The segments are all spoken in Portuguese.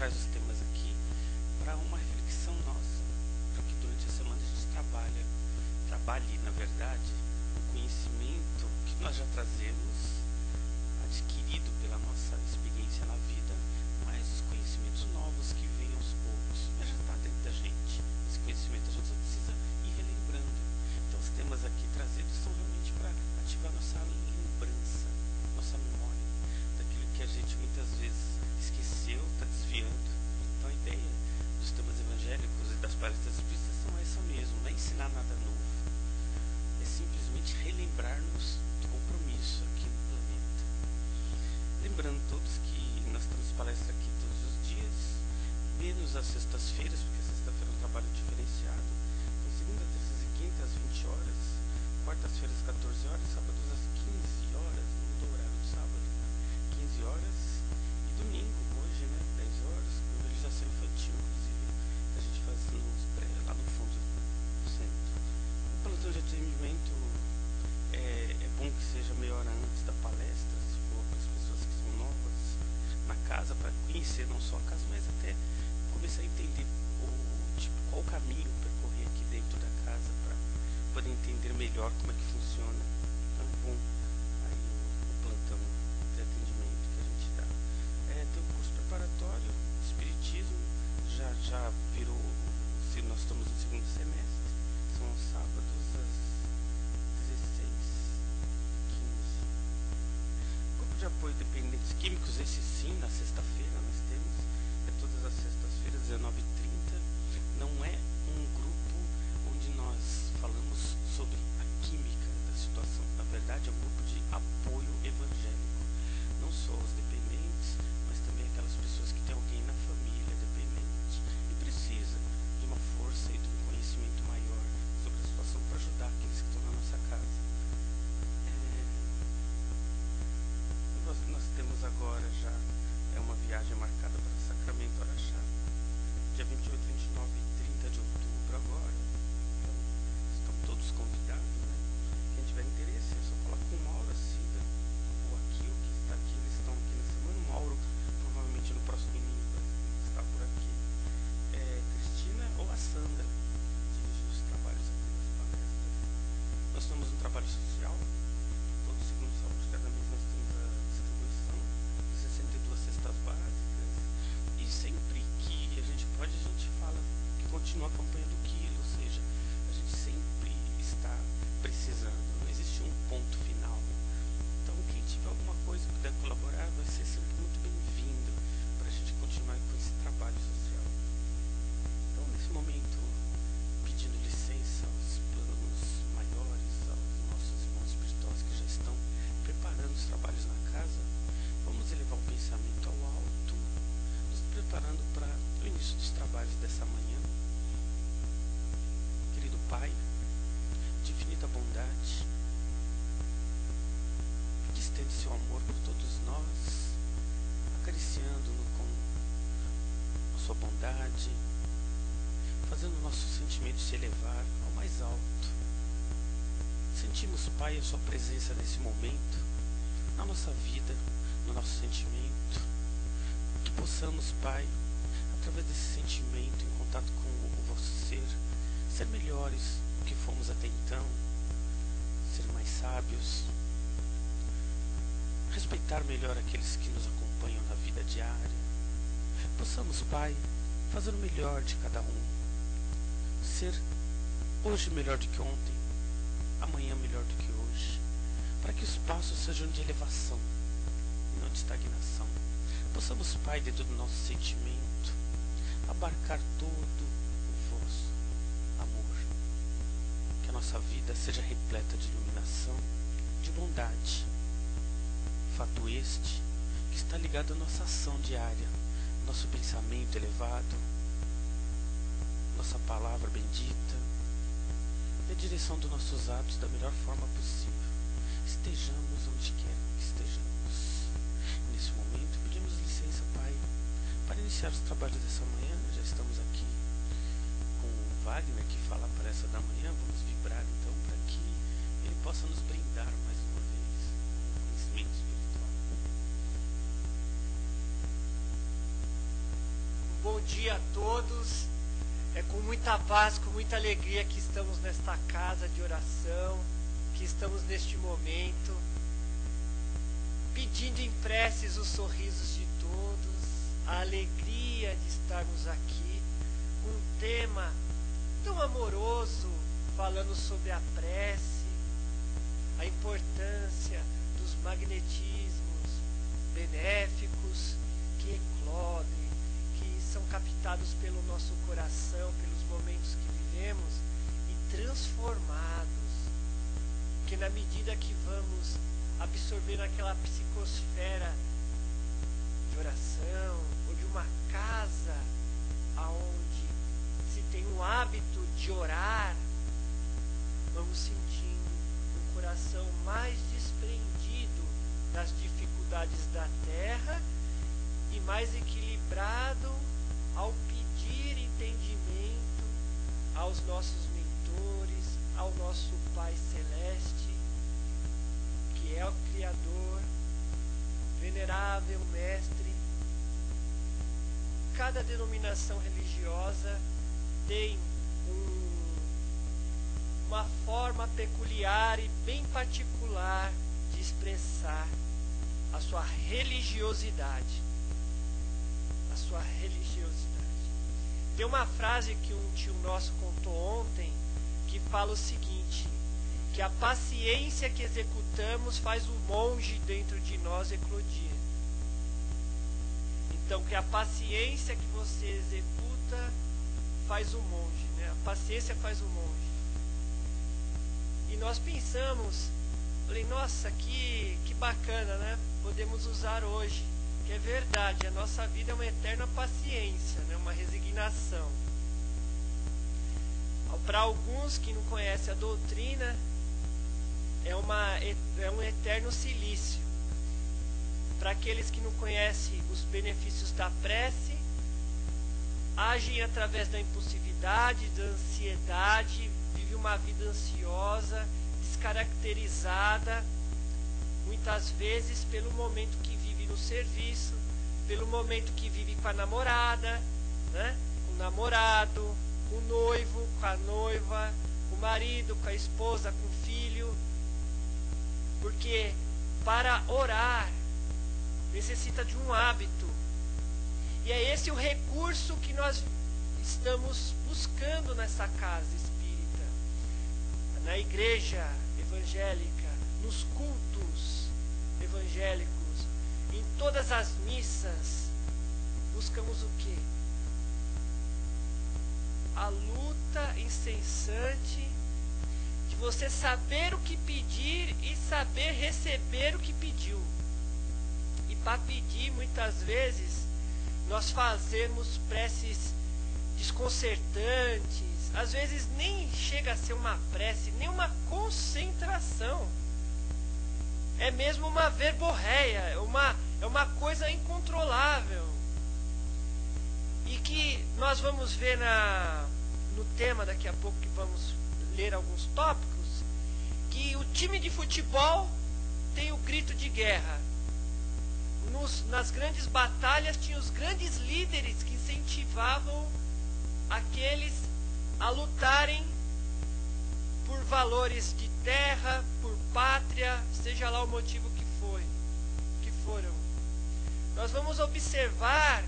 traz os temas aqui para uma reflexão nossa, para que durante a semana a gente trabalhe, na verdade, o conhecimento que nós já trazemos, adquirido pela nossa experiência na vida, mas os conhecimentos novos que vêm aos poucos, mas já está dentro da gente. Esse conhecimento a gente só precisa ir relembrando. Então os temas aqui trazidos são realmente para ativar nossa lembrança, nossa memória, daquilo que a gente muitas vezes esqueceu, está desviando. Então a ideia dos temas evangélicos e das palestras espíritas são essa mesmo, não é ensinar nada novo, é simplesmente relembrar-nos do compromisso aqui no planeta. Lembrando todos que nós temos palestra aqui todos os dias, menos às sextas-feiras, porque a sexta-feira é um trabalho diferenciado. Então segunda, terças e quinta às 20 horas, quartas-feiras às 14 horas, sábados às 15 horas, não mudou o horário do sábado, 15 horas, e domingo, hoje, né, 10 horas, com mobilização infantil, inclusive, que a gente faz lá no fundo do centro. O plantão de atendimento é bom que seja meia hora antes da palestra, se for para as pessoas que são novas na casa, para conhecer não só a casa, mas até começar a entender qual o caminho percorrer aqui dentro da casa, para poder entender melhor como é que funciona. Então é bom aí o plantão de atendimento que a gente dá. Tem o curso preparatório, Espiritismo, já virou, se nós estamos no segundo semestre, são aos sábados às 16h15. Grupo de apoio dependentes químicos, esse sim, na sexta-feira nós temos, todas as sextas-feiras, 19h30. Não é um grupo onde nós falamos sobre a química da situação, na verdade é um grupo de apoio evangélico, não só os dependentes, mas também aquelas pessoas que têm alguém na família dependente e precisa de uma força e de um conhecimento maior sobre a situação para ajudar aqueles que estão na nossa casa. Nós temos agora já uma viagem marcada para Sacramento Araxá, dia 28, 29 e 30 de outubro agora. Então, estão todos convidados, né? Quem tiver interesse é só falar com o Mauro, siga o Akil, que está aqui, eles estão aqui na semana. O Mauro provavelmente no próximo domingo vai estar por aqui. Cristina ou a Sandra dirigem os trabalhos aqui das palestras. Nós temos um trabalho social, todo segundo sábado de cada mês nós temos a distribuição de 62 cestas básicas, e sempre que a gente pode, a gente fala que continua a campanha do quilo, ou seja, a gente sempre está precisando, não existe um ponto final. Então quem tiver alguma coisa que puder colaborar vai ser sempre muito bem-vindo para a gente continuar com esse trabalho social. Então nesse momento, pedindo licença aos planos maiores, aos nossos irmãos espirituais que já estão preparando os trabalhos na casa, vamos elevar o pensamento ao alto, nos preparando para o início dos trabalhos dessa manhã. Querido Pai, de infinita bondade, que estende seu amor por todos nós, acariciando-nos com a sua bondade, fazendo o nosso sentimento se elevar ao mais alto. Sentimos, Pai, a sua presença nesse momento, na nossa vida, no nosso sentimento, que possamos, Pai, através desse sentimento, em contato com o vosso ser melhores do que fomos até então, ser mais sábios, respeitar melhor aqueles que nos acompanham na vida diária. Possamos, Pai, fazer o melhor de cada um, ser hoje melhor do que ontem, amanhã melhor do que hoje, para que os passos sejam de elevação e não de estagnação. Possamos, Pai, dentro do nosso sentimento, abarcar todo o vosso amor, que a nossa vida seja repleta de iluminação, de bondade, fato este que está ligado à nossa ação diária, nosso pensamento elevado, nossa palavra bendita e a direção dos nossos atos da melhor forma possível. Estejamos onde quer que estejamos. Nesse momento pedimos licença, Pai, para iniciar os trabalhos dessa manhã. Já estamos aqui com o Wagner, que fala a palestra da manhã. Vamos vibrar então para que ele possa nos brindar mais uma vez com o conhecimento espiritual. dia a todos. É com muita paz, com muita alegria que estamos nesta casa de oração, que estamos neste momento, pedindo em preces os sorrisos de todos, a alegria de estarmos aqui, com um tema tão amoroso, falando sobre a prece, a importância dos magnetismos benéficos que eclodem, que são captados pelo nosso coração, pelos momentos que vivemos e transformados, que na medida que vamos absorvendo aquela psicosfera de oração, ou de uma casa aonde se tem um hábito de orar, vamos sentindo um coração mais desprendido das dificuldades da terra e mais equilibrado ao pedir entendimento aos nossos mentores, ao nosso Pai Celeste, que é o Criador, venerável Mestre. Cada denominação religiosa tem uma forma peculiar e bem particular de expressar a sua religiosidade. A sua religiosidade. Tem uma frase que um tio nosso contou ontem, que fala o seguinte, que a paciência que executamos faz o monge dentro de nós eclodir. Então, que a paciência que você executa faz o monge, né? A paciência faz o monge. E nós pensamos, falei, nossa, que bacana, né? Podemos usar hoje, que é verdade, a nossa vida é uma eterna paciência, né? Uma resignação. Para alguns que não conhecem a doutrina, é um eterno silício. Para aqueles que não conhecem os benefícios da prece, agem através da impulsividade, da ansiedade, vive uma vida ansiosa, descaracterizada, muitas vezes pelo momento que vive no serviço, pelo momento que vive com a namorada, né? Com o namorado, com o noivo, com a noiva, com o marido, com a esposa, com o filho. Porque para orar necessita de um hábito. E é esse o recurso que nós estamos buscando nessa casa espírita, na igreja evangélica, nos cultos evangélicos, em todas as missas. Buscamos o quê? A luta incessante de você saber o que pedir e saber receber o que pediu. E para pedir, muitas vezes, nós fazemos preces desconcertantes, às vezes nem chega a ser uma prece, nem uma concentração. É mesmo uma verborreia, é uma coisa incontrolável. E que nós vamos ver no tema daqui a pouco, que vamos ler alguns tópicos, que o time de futebol tem o grito de guerra. Nas grandes batalhas tinha os grandes líderes que incentivavam aqueles a lutarem por valores de terra, por pátria, seja lá o motivo que foram. Nós vamos observar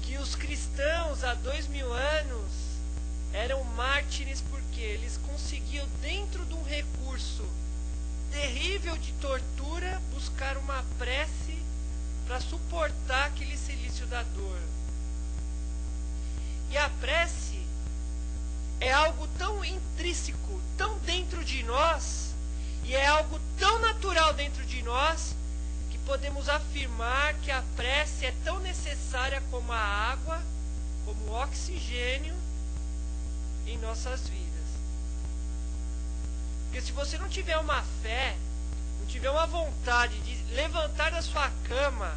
que os cristãos há 2000 anos eram mártires porque eles conseguiam, dentro de um recurso terrível de tortura, buscar uma prece para suportar aquele silício da dor. E a prece é algo tão intrínseco, tão dentro de nós, e é algo tão natural dentro de nós, que podemos afirmar que a prece é tão necessária como a água, como o oxigênio em nossas vidas. Porque se você não tiver uma fé, não tiver uma vontade de levantar da sua cama,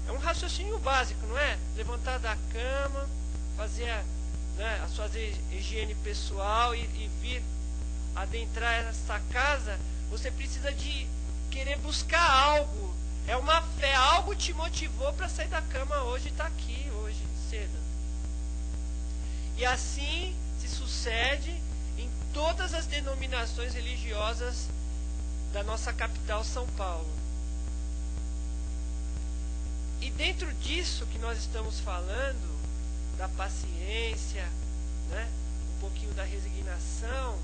é um raciocínio básico, não é? Levantar da cama, fazer a sua higiene pessoal e vir adentrar essa casa, você precisa de querer buscar algo. É uma fé, algo te motivou para sair da cama hoje e estar aqui hoje. cedo. E assim se sucede em todas as denominações religiosas da nossa capital, São Paulo. E dentro disso que nós estamos falando, da paciência, né, um pouquinho da resignação,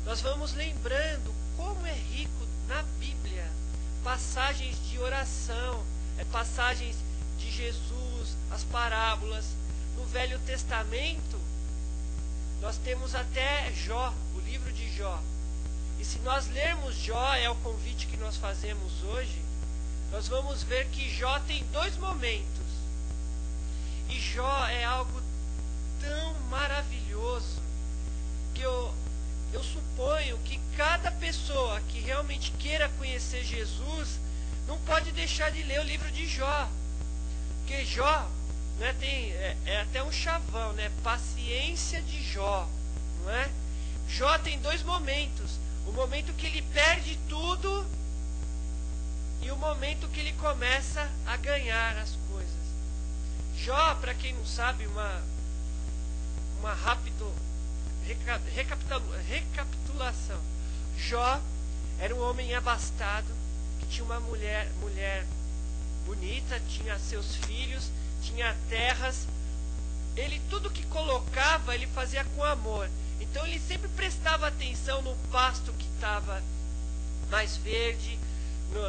nós vamos lembrando como é rico na Bíblia, passagens de oração, passagens de Jesus, as parábolas. No Velho Testamento, nós temos até Jó, o livro de Jó. E se nós lermos Jó, é o convite que nós fazemos hoje, nós vamos ver que Jó tem dois momentos. E Jó é algo tão maravilhoso que eu suponho que cada pessoa que realmente queira conhecer Jesus não pode deixar de ler o livro de Jó. Porque Jó, né, é até um chavão, né? Paciência de Jó, não é? Jó tem dois momentos. O momento que ele perde tudo e o momento que ele começa a ganhar as coisas. Jó, para quem não sabe, uma rápida recapitulação. Jó era um homem abastado, que tinha uma mulher bonita, tinha seus filhos, tinha terras. Ele, tudo que colocava, ele fazia com amor. Então ele sempre prestava atenção no pasto que estava mais verde,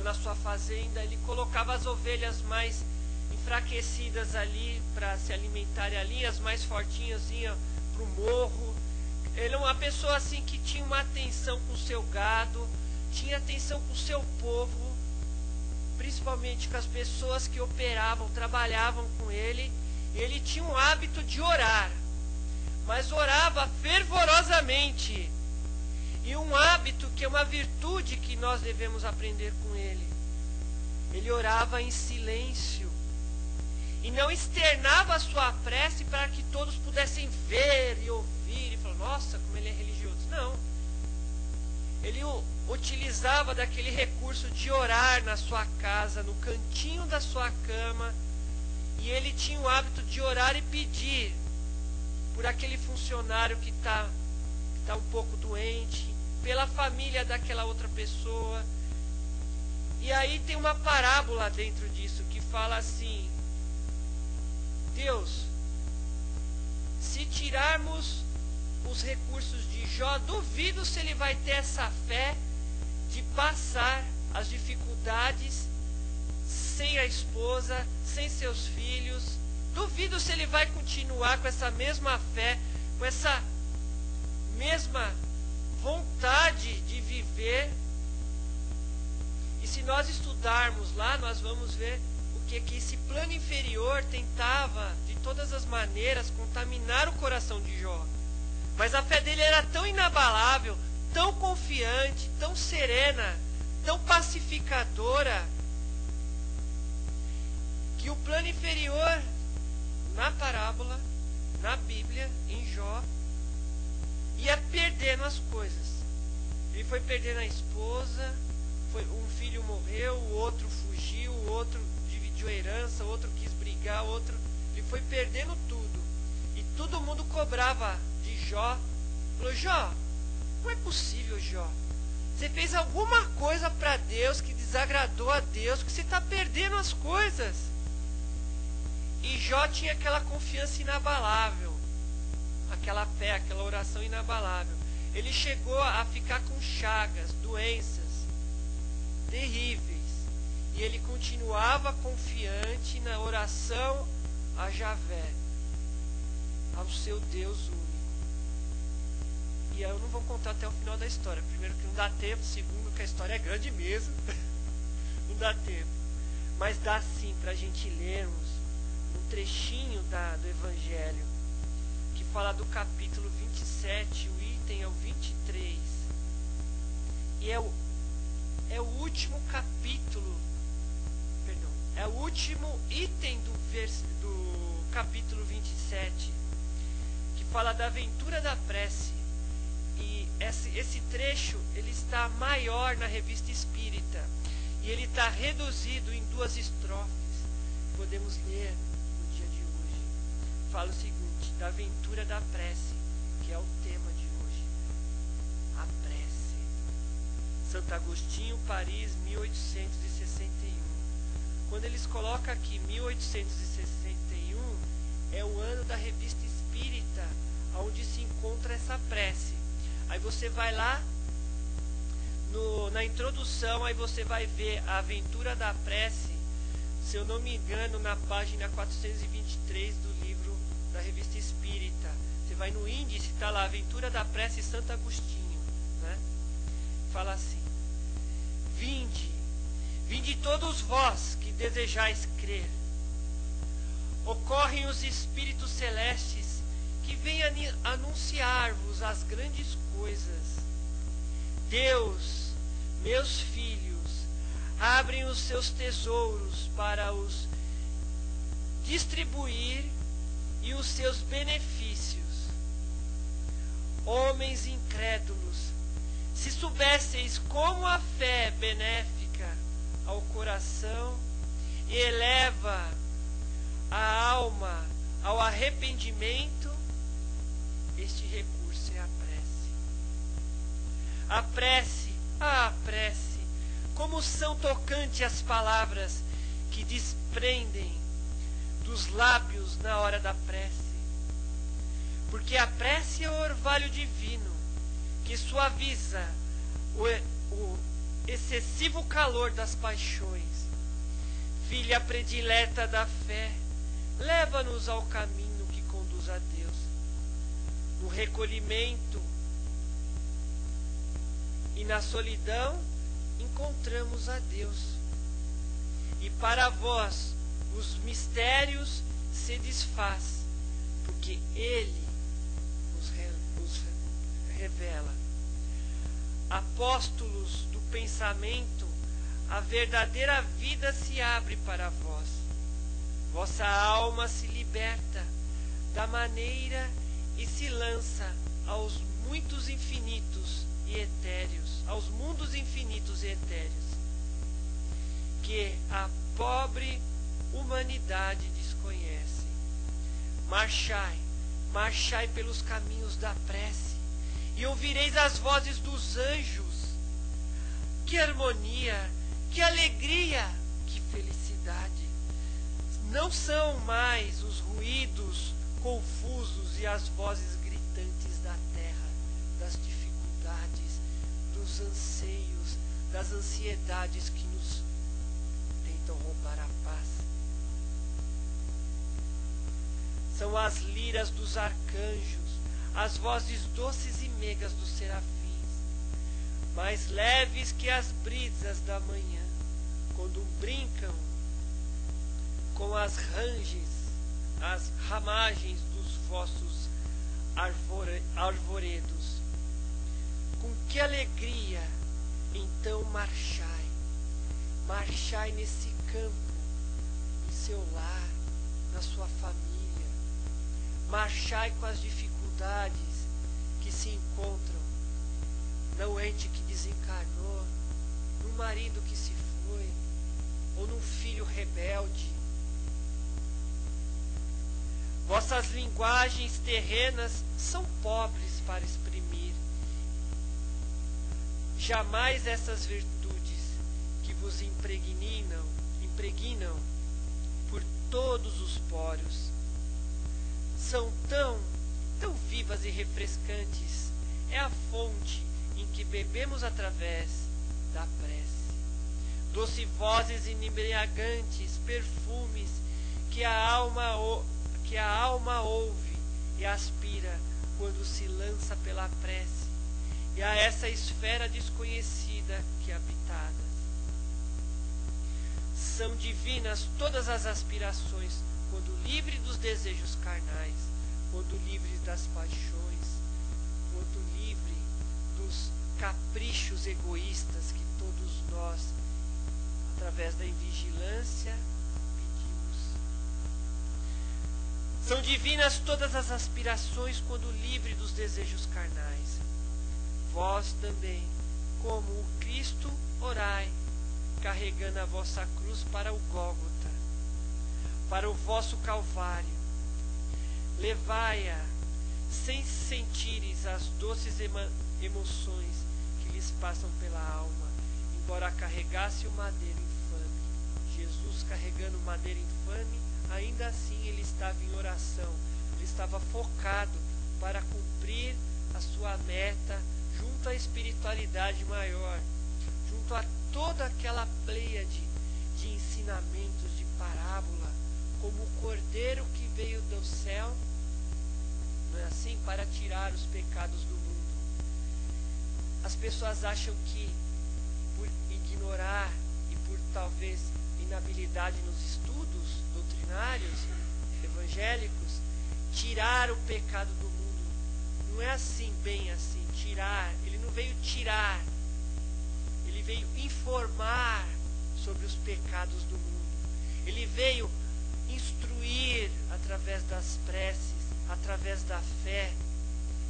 na sua fazenda. Ele colocava as ovelhas mais enfraquecidas ali para se alimentarem ali, as mais fortinhas iam para o morro. Ele é uma pessoa assim que tinha uma atenção com o seu gado, tinha atenção com o seu povo, principalmente com as pessoas que operavam, trabalhavam com ele. Ele tinha um hábito de orar, mas orava fervorosamente. E um hábito que é uma virtude que nós devemos aprender com ele. Ele orava em silêncio e não externava a sua prece para que todos pudessem ver e ouvir e falar: nossa, como ele é religioso. Não. Ele utilizava daquele recurso de orar na sua casa, no cantinho da sua cama, e ele tinha o hábito de orar e pedir por aquele funcionário que está um pouco doente, pela família daquela outra pessoa. E aí tem uma parábola dentro disso que fala assim: Deus, se tirarmos os recursos de Jó, duvido se ele vai ter essa fé de passar as dificuldades sem a esposa, sem seus filhos. Duvido se ele vai continuar com essa mesma fé, com essa mesma vontade de viver. E se nós estudarmos lá, nós vamos ver o que esse plano inferior tentava de todas as maneiras contaminar o coração de Jó. Mas a fé dele era tão inabalável, tão confiante, tão serena, tão pacificadora, que o plano inferior, na parábola, na Bíblia, em Jó, ia perdendo as coisas. Ele foi perdendo a esposa, um filho morreu, o outro fugiu, o outro dividiu a herança, o outro quis brigar, ele foi perdendo tudo. E todo mundo cobrava de Jó. Falou: Jó, não é possível, Jó. Você fez alguma coisa para Deus que desagradou a Deus, que você está perdendo as coisas. E Jó tinha aquela confiança inabalável, aquela fé, aquela oração inabalável. Ele chegou a ficar com chagas, doenças terríveis. E ele continuava confiante na oração a Javé, ao seu Deus único. E aí eu não vou contar até o final da história. Primeiro que não dá tempo, segundo que a história é grande mesmo. Não dá tempo. Mas dá sim para a gente lermos um trechinho do Evangelho, que fala do capítulo 27, o item é o 23. E é o último capítulo, perdão, é o último item do capítulo 27, que fala da aventura da prece. E esse trecho, ele está maior na Revista Espírita, e ele está reduzido em 2 estrofes. Podemos ler no dia de fala o seguinte, da aventura da prece, que é o tema de hoje. A prece. Santo Agostinho, Paris, 1861. Quando eles colocam aqui 1861, é o ano da Revista Espírita, onde se encontra essa prece. Aí você vai lá, na introdução, aí você vai ver a aventura da prece, se eu não me engano, na página 423 do livro da Revista Espírita. Você vai no índice, está lá, Aventura da Prece Santo Agostinho, né? Fala assim: Vinde todos vós que desejais crer. Ocorrem os espíritos celestes que vêm anunciar-vos as grandes coisas. Deus, meus filhos, abrem os seus tesouros para os distribuir e os seus benefícios. Homens incrédulos, se soubesseis como a fé é benéfica ao coração e eleva a alma ao arrependimento, este recurso é a prece. A prece, como são tocantes as palavras que desprendem dos lábios na hora da prece. Porque a prece é o orvalho divino que suaviza o excessivo calor das paixões. Filha predileta da fé, leva-nos ao caminho que conduz a Deus. No recolhimento e na solidão encontramos a Deus. E para vós os mistérios se desfaz, porque Ele os revela. Apóstolos do pensamento, a verdadeira vida se abre para vós. Vossa alma se liberta da maneira e se lança aos muitos infinitos e etéreos, aos mundos infinitos e etéreos, que a pobre humanidade desconhece. Marchai pelos caminhos da prece, e ouvireis as vozes dos anjos. Que harmonia, que alegria, que felicidade! Não são mais os ruídos confusos e as vozes gritantes da terra, das dificuldades, dos anseios, das ansiedades que nos tentam roubar a paz. São as liras dos arcanjos, as vozes doces e meigas dos serafins, mais leves que as brisas da manhã, quando brincam com as ramagens dos vossos arvoredos. Com que alegria, então marchai nesse campo, em seu lar, na sua família. Marchai com as dificuldades que se encontram no ente que desencarnou, no marido que se foi, ou num filho rebelde. Vossas linguagens terrenas são pobres para exprimir jamais essas virtudes que vos impregnam por todos os poros. São tão vivas e refrescantes, é a fonte em que bebemos através da prece. Doce vozes inebriagantes, perfumes que a alma ouve e aspira quando se lança pela prece, e a essa esfera desconhecida que habitadas. São divinas todas as aspirações, quando livre dos desejos carnais, quando livre das paixões, quando livre dos caprichos egoístas que todos nós, através da invigilância, pedimos. São divinas todas as aspirações, quando livre dos desejos carnais. Vós também, como o Cristo, orai, carregando a vossa cruz para o Gólgota, para o vosso Calvário. levai-a sem sentires as doces emoções que lhes passam pela alma, embora carregasse o madeiro infame. Jesus carregando o madeiro infame, ainda assim ele estava em oração, ele estava focado para cumprir a sua meta junto à espiritualidade maior, junto a toda aquela pleiade de ensinamentos, de parábola, como o cordeiro que veio do céu, não é assim? Para tirar os pecados do mundo. As pessoas acham que por ignorar e por talvez inabilidade nos estudos doutrinários, evangélicos, tirar o pecado do mundo. Não é assim, bem assim, tirar. Ele não veio tirar, ele veio informar sobre os pecados do mundo. Ele veio instruir através das preces, através da fé,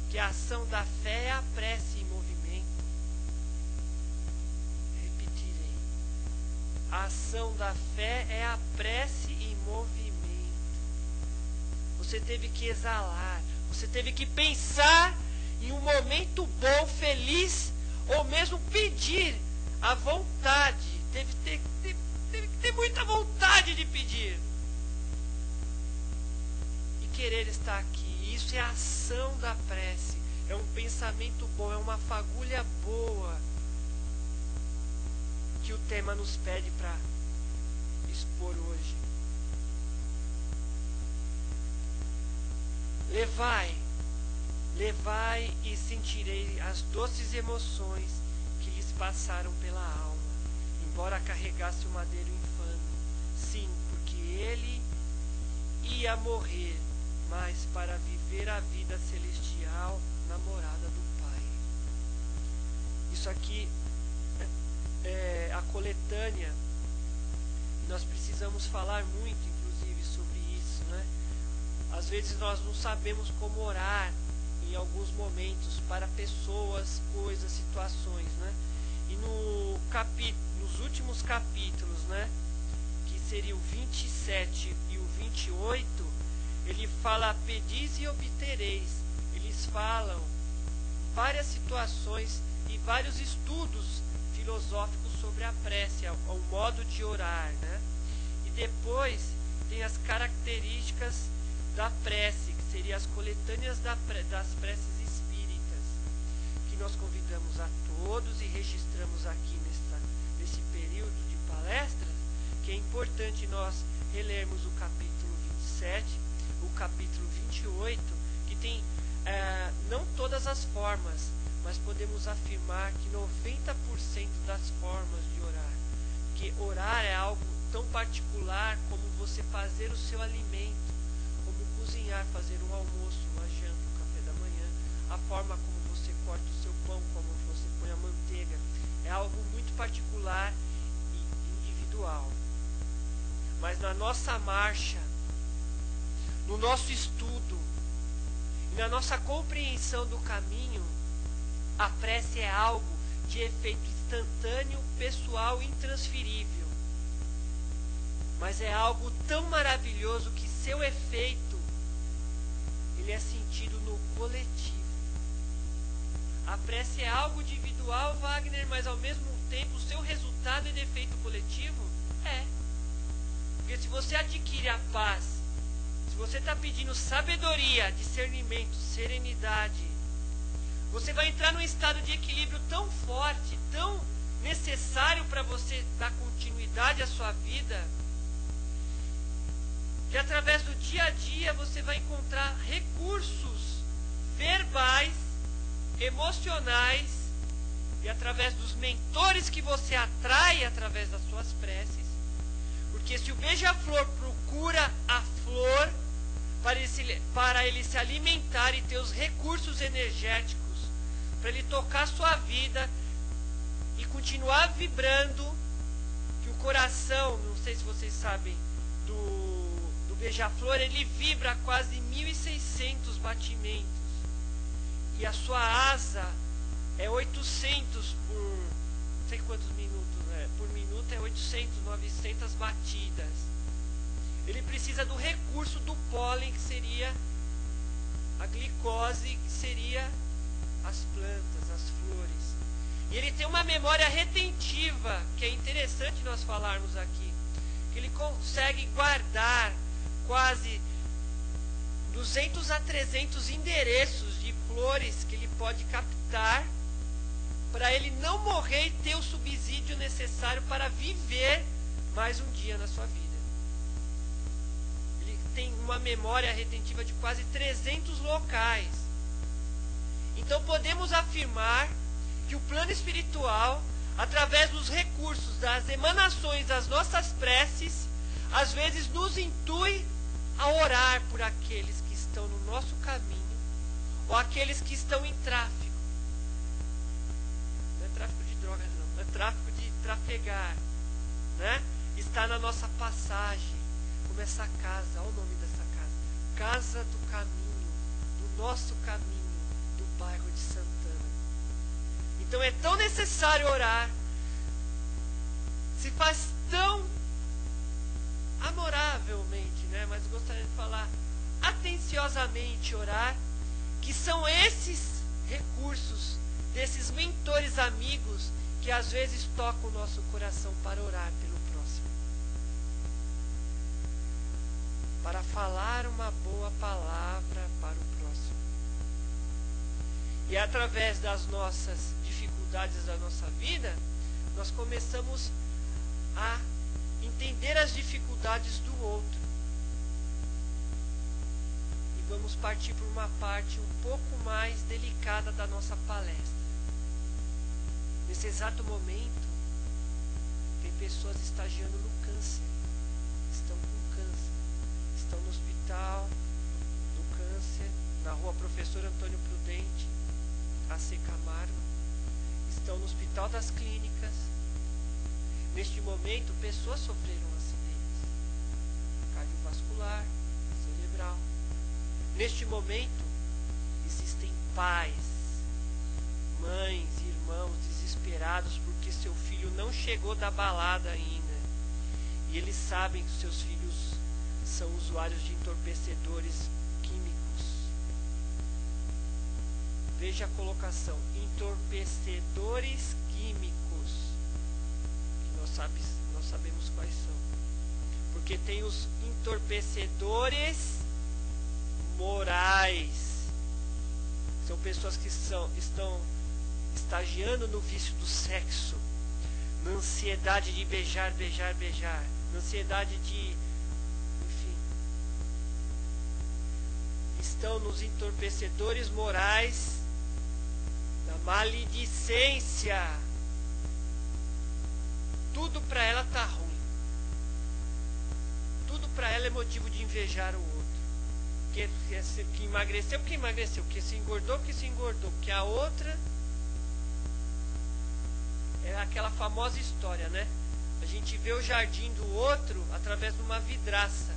que a ação da fé é a prece em movimento. Repetirei. A ação da fé é a prece em movimento. Você teve que exalar, você teve que pensar em um momento bom, feliz, ou mesmo pedir a vontade. Teve que ter muita vontade de pedir. E querer estar aqui. Isso é a ação da prece. É um pensamento bom, é uma fagulha boa que o tema nos pede para expor hoje. Levai e sentirei as doces emoções que lhes passaram pela alma, embora carregasse o madeiro infame. Sim, porque ele ia morrer, mas para viver a vida celestial na morada do Pai. Isso aqui é a coletânea. Nós precisamos falar muito, inclusive, sobre isso, né? Às vezes nós não sabemos como orar em alguns momentos para pessoas, coisas, situações, né? E nos últimos capítulos, né, que seria o 27 e o 28, ele fala: pedis e obtereis. Eles falam várias situações e vários estudos filosóficos sobre a prece, o modo de orar, né? E depois tem as características da prece, que seriam as coletâneas das preces espíritas, que nós convidamos a todos e registramos aqui nesse período de palestras, que é importante nós relermos o capítulo 27, o capítulo 28, que tem não todas as formas, mas podemos afirmar que 90% das formas de orar. Que orar é algo tão particular como você fazer o seu alimento, como cozinhar, fazer um almoço, uma janta, um café da manhã, a forma como você corta o seu pão, como você põe a manteiga, é algo muito particular e individual. Mas na nossa marcha, no nosso estudo e na nossa compreensão do caminho, a prece é algo de efeito instantâneo, pessoal e intransferível. Mas é algo tão maravilhoso que seu efeito, ele é sentido no coletivo. A prece é algo individual, Wagner, mas ao mesmo tempo o seu resultado é de efeito coletivo? É. Porque se você adquire a paz, se você está pedindo sabedoria, discernimento, serenidade, você vai entrar num estado de equilíbrio tão forte, tão necessário para você dar continuidade à sua vida, que através do dia a dia você vai encontrar recursos verbais, emocionais, e através dos mentores que você atrai através das suas preces. Porque se o beija-flor procura a flor para ele se alimentar e ter os recursos energéticos, para ele tocar a sua vida e continuar vibrando, que o coração, não sei se vocês sabem, do beija-flor, ele vibra a quase 1.600 batimentos. E a sua asa é 800 por, não sei quantos minutos, né? Por minuto é 800, 900 batidas. Ele precisa do recurso do pólen, que seria a glicose, que seria as plantas, as flores. E ele tem uma memória retentiva, que é interessante nós falarmos aqui, que ele consegue guardar quase 200 a 300 endereços de flores que ele pode captar para ele não morrer e ter o subsídio necessário para viver mais um dia na sua vida. Ele tem uma memória retentiva de quase 300 locais. Então podemos afirmar que o plano espiritual, através dos recursos, das emanações das nossas preces, às vezes nos intui a orar por aqueles que estão no nosso caminho, ou aqueles que estão em tráfico. Não é tráfico de drogas, não. É tráfico de trafegar, né? Está na nossa passagem, como essa casa. Olha o nome dessa casa: Casa do Caminho, do nosso caminho, do bairro de Santana. Então é tão necessário orar, se faz tão amoravelmente, né? Mas gostaria de falar atenciosamente orar, que são esses recursos desses mentores amigos que às vezes tocam o nosso coração para orar pelo próximo, para falar uma boa palavra para o próximo. E através das nossas dificuldades da nossa vida, nós começamos a entender as dificuldades do outro. E vamos partir para uma parte um pouco mais delicada da nossa palestra. Nesse exato momento, tem pessoas estagiando no câncer. Estão com câncer. Estão no hospital do câncer, na rua Professor Antônio Prudente, AC Camargo. Estão no Hospital das Clínicas. Neste momento, pessoas sofreram acidentes cardiovascular, cerebral. Neste momento, existem pais, mães, irmãos desesperados porque seu filho não chegou da balada ainda. E eles sabem que seus filhos são usuários de entorpecedores químicos. Veja a colocação: entorpecedores químicos. Nós sabemos quais são. Porque tem os entorpecedores morais. São pessoas que estão estagiando no vício do sexo, na ansiedade de beijar, na ansiedade de, enfim, estão nos entorpecedores morais, na maledicência. Tudo para ela tá ruim. Tudo para ela é motivo de invejar o outro. Que emagreceu, porque emagreceu. Que se engordou, porque se engordou. Porque a outra... É aquela famosa história, né? A gente vê o jardim do outro através de uma vidraça.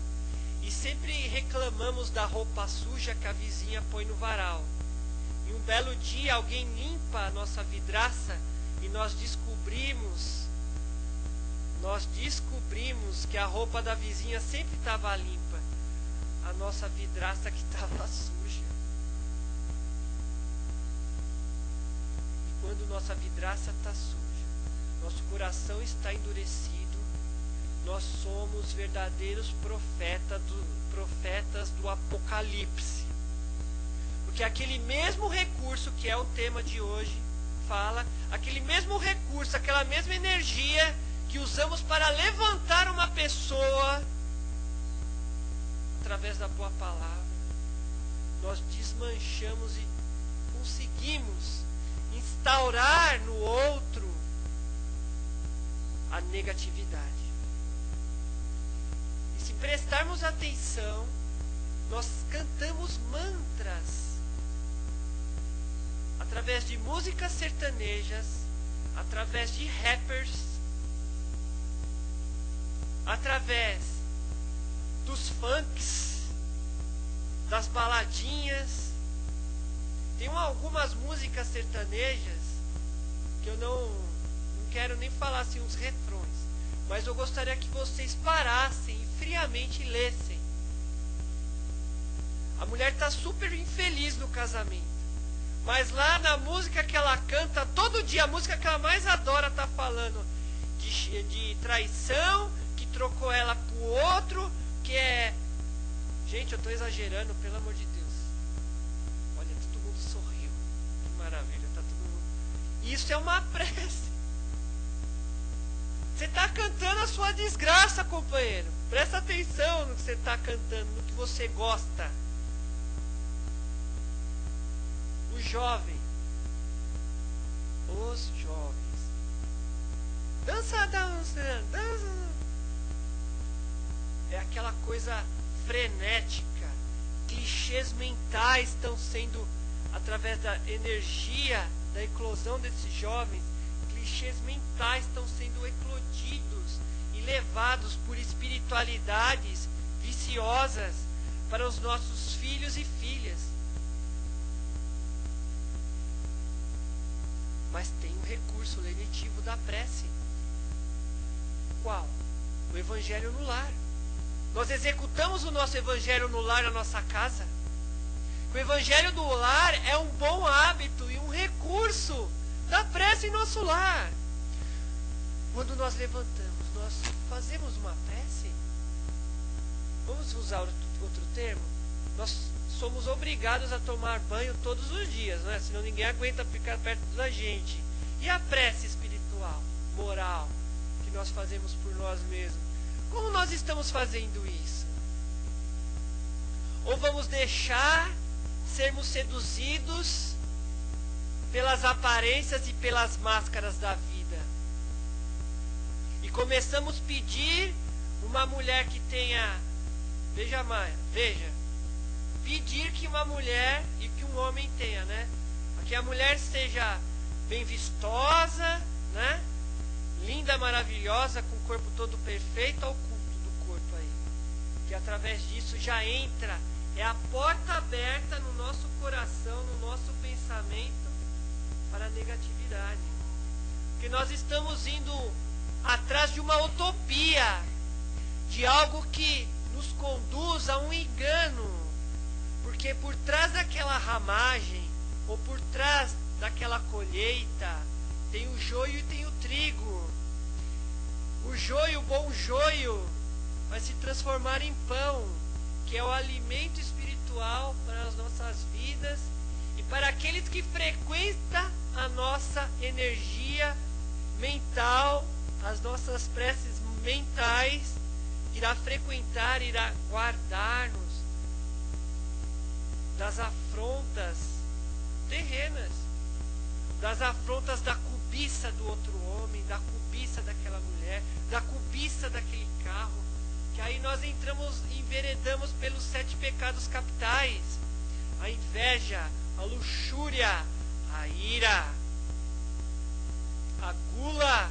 E sempre reclamamos da roupa suja que a vizinha põe no varal. E um belo dia alguém limpa a nossa vidraça e nós descobrimos que a roupa da vizinha sempre estava limpa, a nossa vidraça que estava suja. E quando nossa vidraça está suja, nosso coração está endurecido, nós somos verdadeiros profetas do Apocalipse. Porque aquele mesmo recurso que é o tema de hoje fala, aquele mesmo recurso, aquela mesma energia que usamos para levantar uma pessoa através da boa palavra, nós desmanchamos e conseguimos instaurar no outro a negatividade. E se prestarmos atenção, nós cantamos mantras através de músicas sertanejas, através de rappers, através dos funks, das baladinhas. Tem algumas músicas sertanejas que eu não quero nem falar assim uns refrões, mas eu gostaria que vocês parassem e friamente lessem A mulher está super infeliz no casamento. Mas lá na música que ela canta, todo dia, a música que ela mais adora tá falando de traição, que trocou ela pro outro, que é... Gente, eu tô exagerando, pelo amor de Deus. Olha, todo mundo sorriu. Que maravilha, tá todo mundo... Isso é uma prece. Você tá cantando a sua desgraça, companheiro. Presta atenção no que você tá cantando, no que você gosta. O jovem, os jovens, dança, dança, dança. É aquela coisa frenética. Clichês mentais estão sendo, através da energia, da eclosão desses jovens, clichês mentais estão sendo eclodidos e levados por espiritualidades viciosas para os nossos filhos e filhas. Mas tem um recurso lenitivo da prece. Qual? O evangelho no lar. Nós executamos o nosso evangelho no lar, na nossa casa. O evangelho do lar é um bom hábito e um recurso da prece em nosso lar. Quando nós levantamos, nós fazemos uma prece. Vamos usar outro termo? Nós somos obrigados a tomar banho todos os dias, né? Senão ninguém aguenta ficar perto da gente. E a prece espiritual, moral, que nós fazemos por nós mesmos? Como nós estamos fazendo isso? Ou vamos deixar sermos seduzidos pelas aparências e pelas máscaras da vida? E começamos a pedir uma mulher que tenha... Veja, Maia, veja. Pedir que uma mulher e que um homem tenha, né? Que a mulher seja bem vistosa, né? Linda, maravilhosa, com o corpo todo perfeito, ao culto do corpo aí. Que através disso já entra, é a porta aberta no nosso coração, no nosso pensamento, para a negatividade. Porque nós estamos indo atrás de uma utopia, de algo que nos conduz a um engano. Porque por trás daquela ramagem, ou por trás daquela colheita, tem o joio e tem o trigo. O joio, o bom joio, vai se transformar em pão, que é o alimento espiritual para as nossas vidas e para aqueles que frequentam a nossa energia mental, as nossas preces mentais, irá frequentar, irá guardar-nos das afrontas terrenas, das afrontas da cobiça do outro homem, da cobiça daquela mulher, da cobiça daquele carro, que aí nós enveredamos pelos 7 pecados capitais: a inveja, a luxúria, a ira, a gula.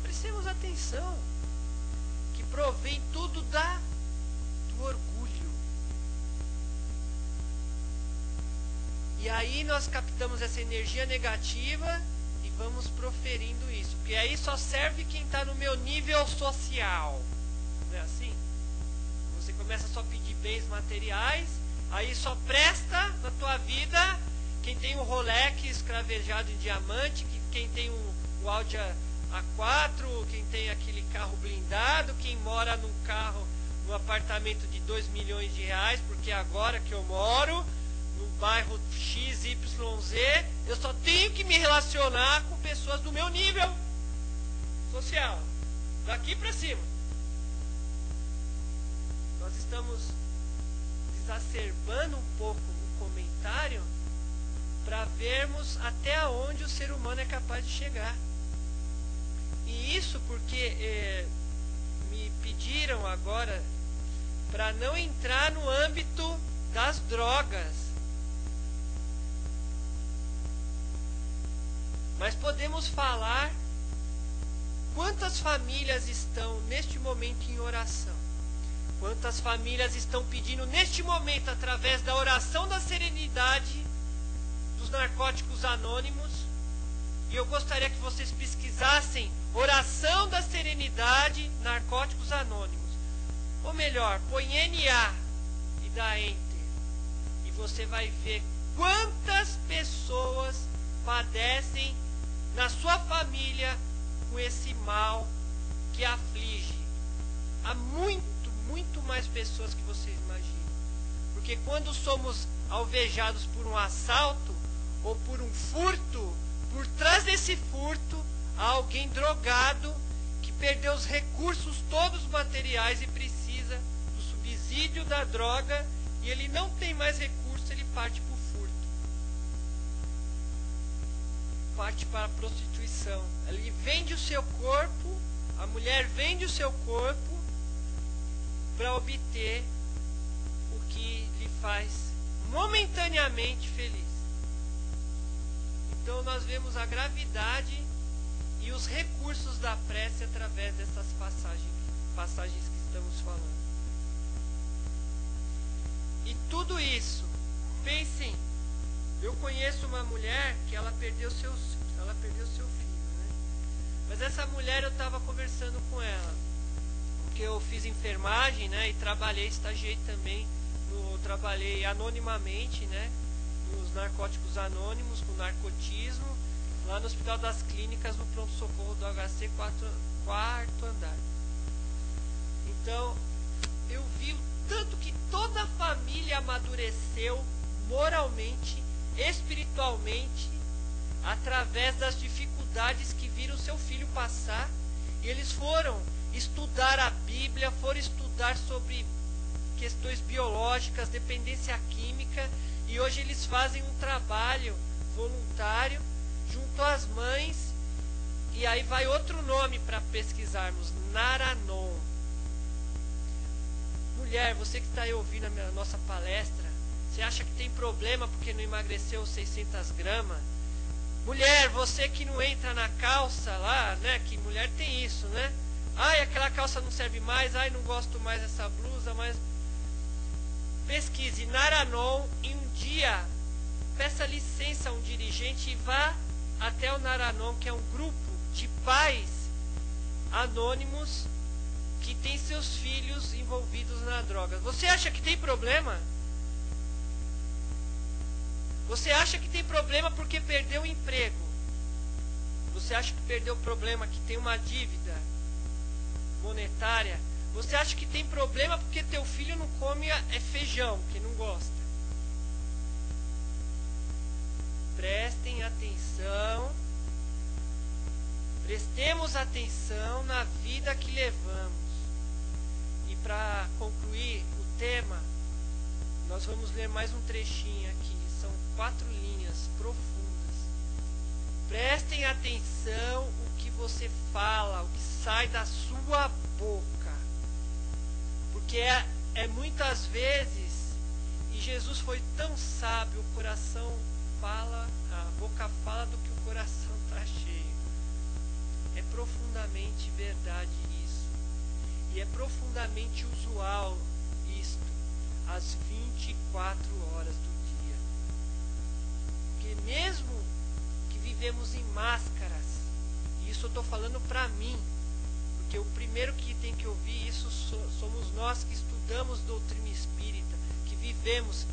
Prestemos atenção, que provém tudo do orgulho. E aí nós captamos essa energia negativa e vamos proferindo isso. Porque aí só serve quem está no meu nível social. Não é assim? Você começa só a pedir bens materiais, aí só presta na tua vida quem tem um Rolex escravejado em diamante, quem tem um Audi A4, quem tem aquele carro blindado, quem mora num apartamento de 2 milhões de reais, porque agora que eu moro no bairro XYZ, eu só tenho que me relacionar com pessoas do meu nível social, daqui para cima. Nós estamos exacerbando um pouco o comentário para vermos até onde o ser humano é capaz de chegar. E isso porque me pediram agora para não entrar no âmbito das drogas. Mas podemos falar quantas famílias estão neste momento em oração. Quantas famílias estão pedindo neste momento, através da oração da serenidade, dos narcóticos anônimos. E eu gostaria que vocês pesquisassem oração da serenidade, narcóticos anônimos. Ou melhor, põe NA dá enter. E você vai ver quantas pessoas padecem na sua família com esse mal que aflige. Há muito mais pessoas que vocês imaginam. Porque quando somos alvejados por um assalto ou por um furto, por trás desse furto há alguém drogado que perdeu os recursos todos materiais e precisa do subsídio da droga, e ele não tem mais recurso, ele parte para o furto. Parte para a prostituição. Ele vende o seu corpo, a mulher vende o seu corpo para obter o que lhe faz momentaneamente feliz. Então nós vemos a gravidade e os recursos da prece através dessas passagens que estamos falando. E tudo isso, pensem, eu conheço uma mulher que ela perdeu seu filho, né? Mas essa mulher, eu estava conversando com ela, porque eu fiz enfermagem, né? E estagiei também, trabalhei anonimamente, né? Nos narcóticos anônimos, com narcotismo, lá no Hospital das Clínicas, no pronto-socorro do HC, quarto andar. Então, eu vi o tanto que toda a família amadureceu moralmente, espiritualmente, através das dificuldades que viram seu filho passar. E eles foram estudar a Bíblia, foram estudar sobre questões biológicas, dependência química, e hoje eles fazem um trabalho voluntário junto às mães. E aí vai outro nome para pesquisarmos: Naranon. Mulher, você que está aí ouvindo a nossa palestra, você acha que tem problema porque não emagreceu 600 gramas? Mulher, você que não entra na calça lá, né? Que mulher tem isso, né? Ai, aquela calça não serve mais, ai, não gosto mais dessa blusa, mas... Pesquise Naranon e um dia peça licença a um dirigente e vá até o Naranon, que é um grupo de pais anônimos que tem seus filhos envolvidos na droga. Você acha que tem problema? Você acha que tem problema porque perdeu o emprego? Você acha que perdeu o problema que tem uma dívida monetária? Você acha que tem problema porque teu filho não come feijão, que não gosta? Prestem atenção. Prestemos atenção na vida que levamos. E para concluir o tema, nós vamos ler mais um trechinho aqui. São 4 linhas profundas. Prestem atenção o que você fala, o que sai da sua boca. Porque é muitas vezes, e Jesus foi tão sábio, o coração fala, a boca fala do que o coração está cheio. É profundamente verdade isso. E é profundamente usual isto, às 24 horas do dia. Porque mesmo que vivemos em máscaras, e isso eu estou falando para mim, porque o primeiro que tem que ouvir isso somos nós que estudamos doutrina espírita, que vivemos.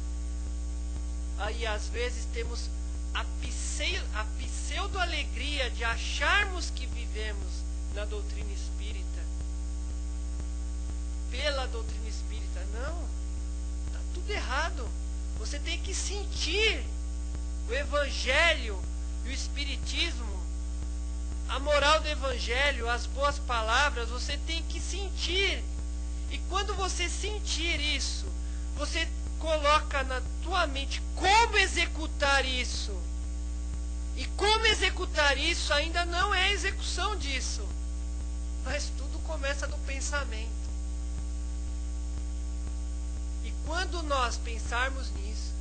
Aí às vezes temos a pseudo-alegria de acharmos que vivemos na doutrina espírita, pela doutrina espírita. Não, está tudo errado. Você tem que sentir o Evangelho e o Espiritismo, a moral do Evangelho, as boas palavras. Você tem que sentir. E quando você sentir isso, você coloca na tua mente como executar isso. E como executar isso ainda não é execução disso. Mas tudo começa do pensamento. E quando nós pensarmos nisso,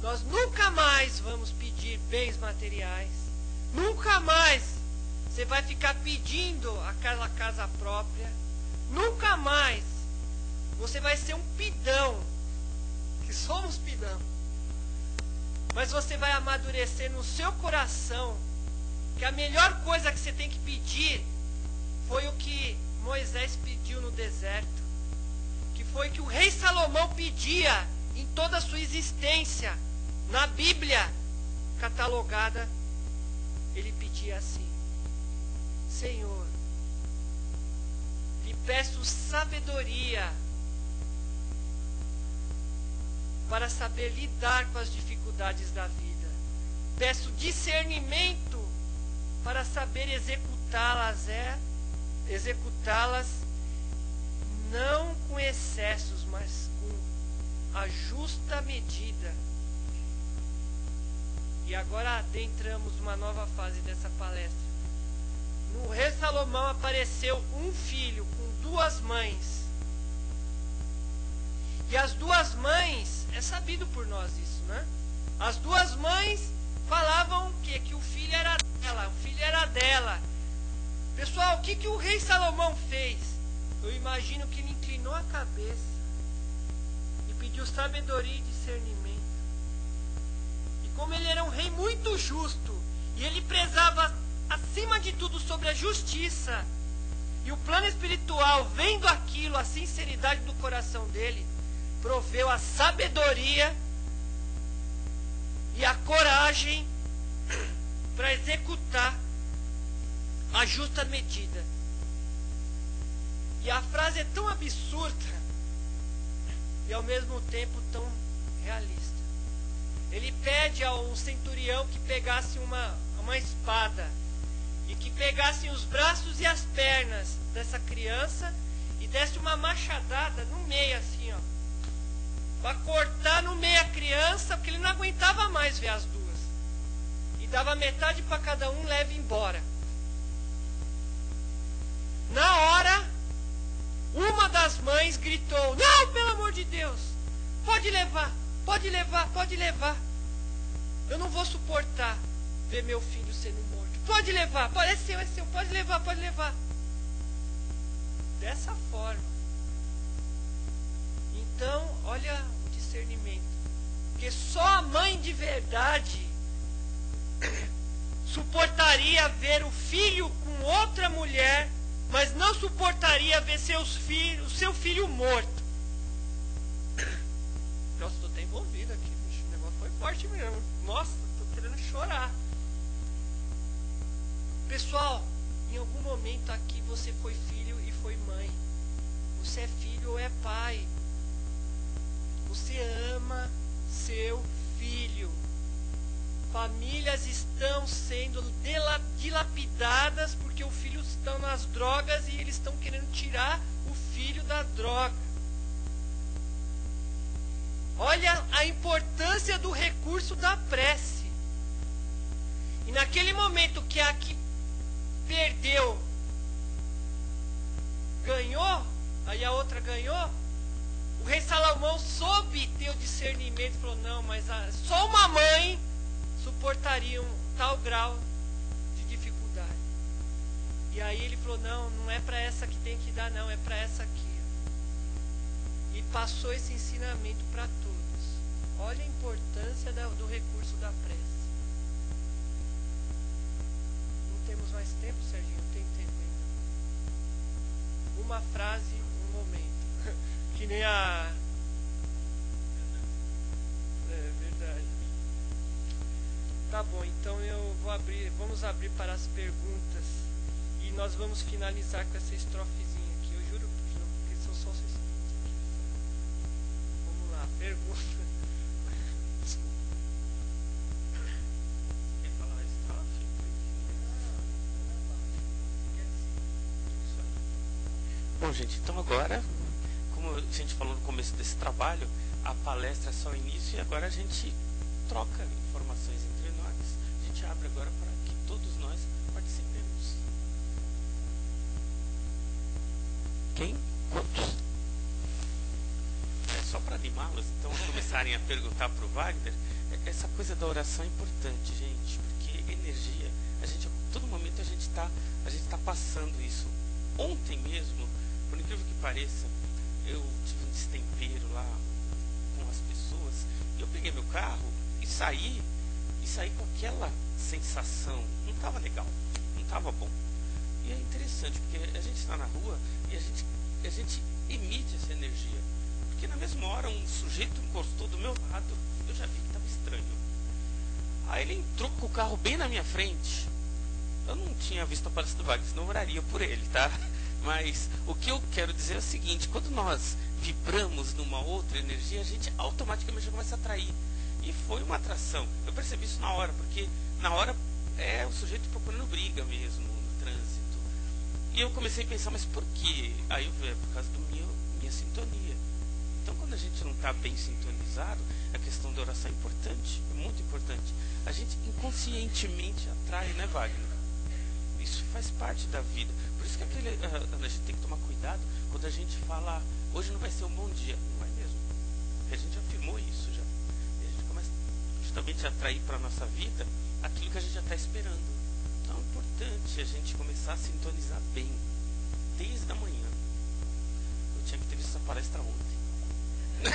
nós nunca mais vamos pedir bens materiais. Nunca mais você vai ficar pedindo aquela casa própria. Nunca mais você vai ser um pidão, que somos pidão. Mas você vai amadurecer no seu coração que a melhor coisa que você tem que pedir foi o que Moisés pediu no deserto, que foi que o rei Salomão pedia em toda a sua existência, na Bíblia catalogada, ele pedia assim: Senhor, lhe peço sabedoria para saber lidar com as dificuldades da vida. Peço discernimento para saber executá-las não com excessos, mas com a justa medida. E agora adentramos uma nova fase dessa palestra. No rei Salomão apareceu um filho com 2 mães. E as 2 mães, é sabido por nós isso, né? As 2 mães falavam que o filho era dela. Pessoal, o que o rei Salomão fez? Eu imagino que ele inclinou a cabeça e pediu sabedoria e discernimento. E como ele era um rei muito justo, e ele prezava acima de tudo sobre a justiça, e o plano espiritual, vendo aquilo, a sinceridade do coração dele, proveu a sabedoria e a coragem para executar a justa medida. E a frase é tão absurda e ao mesmo tempo tão realista. Ele pede a um centurião que pegasse uma espada e que pegasse os braços e as pernas dessa criança e desse uma machadada no meio assim, ó, para cortar no meio a criança, porque ele não aguentava mais ver as 2. E dava metade para cada um, leve embora. Na hora, uma das mães gritou: não, pelo amor de Deus, pode levar, pode levar, pode levar. Eu não vou suportar ver meu filho sendo morto. Pode levar, é seu, pode levar, pode levar. Dessa forma. Então, olha o discernimento. Porque só a mãe de verdade suportaria ver o filho com outra mulher, mas não suportaria ver o seu filho morto. Nossa, estou até envolvido aqui, bicho. O negócio foi forte mesmo. Nossa, estou querendo chorar. Pessoal, em algum momento aqui você foi filho e foi mãe. Você é filho ou é pai. Você ama seu filho. Famílias estão sendo dilapidadas porque os filhos estão nas drogas e eles estão querendo tirar o filho da droga. Olha a importância do recurso da prece. E naquele momento que a que perdeu ganhou, aí a outra ganhou, o rei Salomão soube ter o discernimento e falou: não, mas só uma mãe suportaria um tal grau de dificuldade. E aí ele falou: não é para essa que tem que dar, não, é para essa aqui. E passou esse ensinamento para todos. Olha a importância do recurso da prece. Não temos mais tempo, Serginho? Tem tempo ainda. Uma frase, um momento. Que nem a... É verdade. Tá bom, então vamos abrir para as perguntas. E nós vamos finalizar com essa estrofezinha aqui. Eu juro, porque são só 6 segundos aqui. Vamos lá, pergunta. Desculpa. Quer falar a estrofe? Bom, gente, então agora, como a gente falou no começo desse trabalho, a palestra é só o início e agora a gente troca informações entre nós. A gente abre agora para que todos nós participemos. Quem? Quantos? É só para animá-los, então, começarem a perguntar para o Wagner. Essa coisa da oração é importante, gente, porque energia, a todo momento a gente tá passando isso. Ontem mesmo, por incrível que pareça, eu tive um destempero lá com as pessoas, e eu peguei meu carro e saí com aquela sensação, não estava legal, não estava bom. E é interessante, porque a gente está na rua e a gente emite essa energia. uma hora um sujeito encostou do meu lado, eu já vi que estava estranho. Aí ele entrou com o carro bem na minha frente. Eu não tinha visto a palestra do Wagner, senão eu oraria por ele, tá? Mas o que eu quero dizer é o seguinte: quando nós vibramos numa outra energia, a gente automaticamente já começa a atrair. E foi uma atração. Eu percebi isso na hora, porque na hora é o sujeito procurando briga mesmo no trânsito. E eu comecei a pensar, mas por quê? Aí eu vi, por causa da minha sintonia. Então, quando a gente não está bem sintonizado, a questão da oração é importante, é muito importante. A gente inconscientemente atrai, né, Wagner? Isso faz parte da vida. Por isso que a gente tem que tomar cuidado quando a gente fala, hoje não vai ser um bom dia. Não é mesmo. Porque a gente afirmou isso já. E a gente começa justamente a atrair para a nossa vida aquilo que a gente já está esperando. Então é importante a gente começar a sintonizar bem, desde a manhã. Eu tinha que ter visto essa palestra ontem. É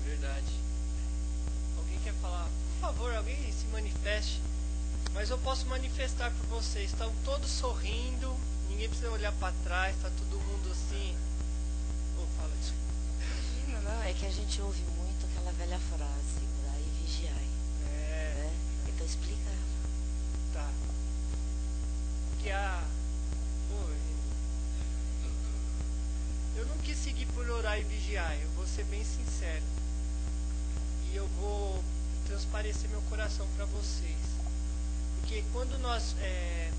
verdade. Alguém quer falar? Por favor, alguém se manifeste. Mas eu posso manifestar por vocês. Estão todos sorrindo. Ninguém precisa olhar para trás. Está todo mundo assim. Fala isso. Não, é que a gente ouve muito aquela velha frase, orai e vigiai. Né? Então explica ela. Tá. Que eu não quis seguir por orar e vigiar. Eu vou ser bem sincero. E eu vou transparecer meu coração para vocês. Porque quando nós,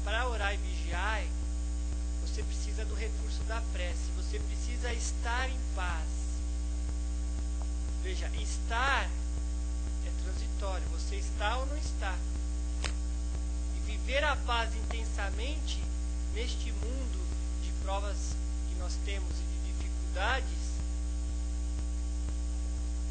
para orar e vigiar, você precisa do recurso da prece. Você precisa estar em paz. Veja, estar é transitório. Você está ou não está. E viver a paz intensamente neste mundo de provas que nós temos e de dificuldades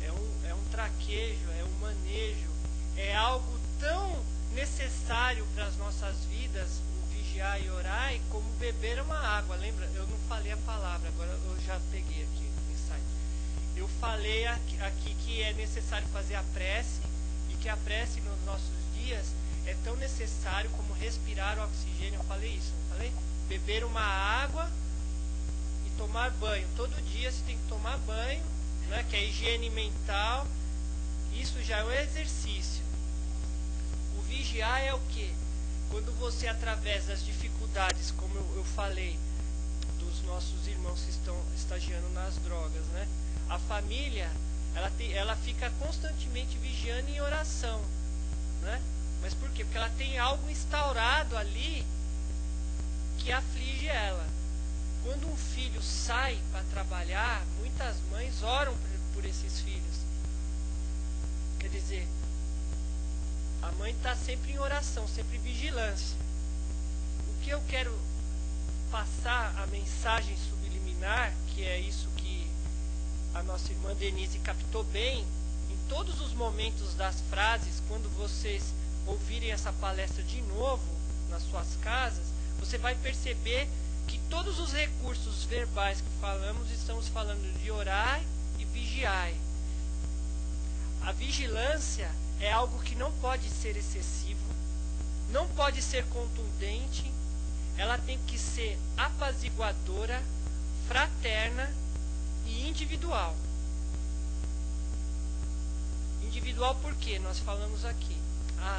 é um traquejo, é um manejo, é algo tão necessário para as nossas vidas, o vigiar e orar, como beber uma água. Lembra? Eu não falei a palavra, agora eu já peguei aqui no insight. Eu falei aqui que é necessário fazer a prece, e que a prece nos nossos dias é tão necessário como respirar o oxigênio. Eu falei isso, não falei? Beber uma água e tomar banho. Todo dia você tem que tomar banho, né? Que é higiene mental. Isso já é um exercício. O vigiar é o quê? Quando você, através das dificuldades, como eu falei, dos nossos irmãos que estão estagiando nas drogas, né? A família, ela fica constantemente vigiando em oração, né? Mas por quê? Porque ela tem algo instaurado ali que aflige ela. Quando um filho sai para trabalhar, muitas mães oram por esses filhos. Quer dizer, a mãe está sempre em oração, sempre em vigilância. O que eu quero passar, a mensagem subliminar, que é isso que a nossa irmã Denise captou bem, em todos os momentos das frases, quando vocês ouvirem essa palestra de novo nas suas casas, você vai perceber que todos os recursos verbais que falamos, estamos falando de orar e vigiar. A vigilância é algo que não pode ser excessivo, não pode ser contundente, ela tem que ser apaziguadora, fraterna e individual. Individual por quê? Nós falamos aqui.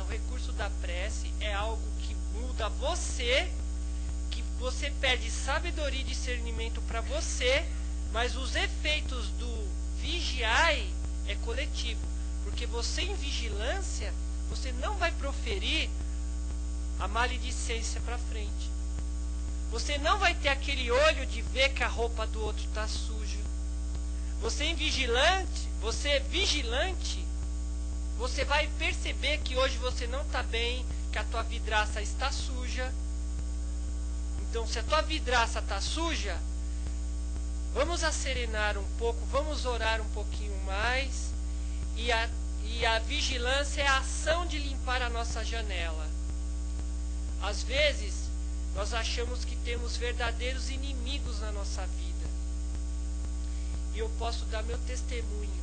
O recurso da prece é algo que muda você, que você perde sabedoria e discernimento para você, mas os efeitos do vigiai é coletivo. Porque você em vigilância, você não vai proferir a maledicência para frente. Você não vai ter aquele olho de ver que a roupa do outro está suja. Você vigilante, você vai perceber que hoje você não está bem, que a tua vidraça está suja. Então, se a tua vidraça está suja, vamos acerenar um pouco, vamos orar um pouquinho mais. E a vigilância é a ação de limpar a nossa janela. Às vezes, nós achamos que temos verdadeiros inimigos na nossa vida. E eu posso dar meu testemunho.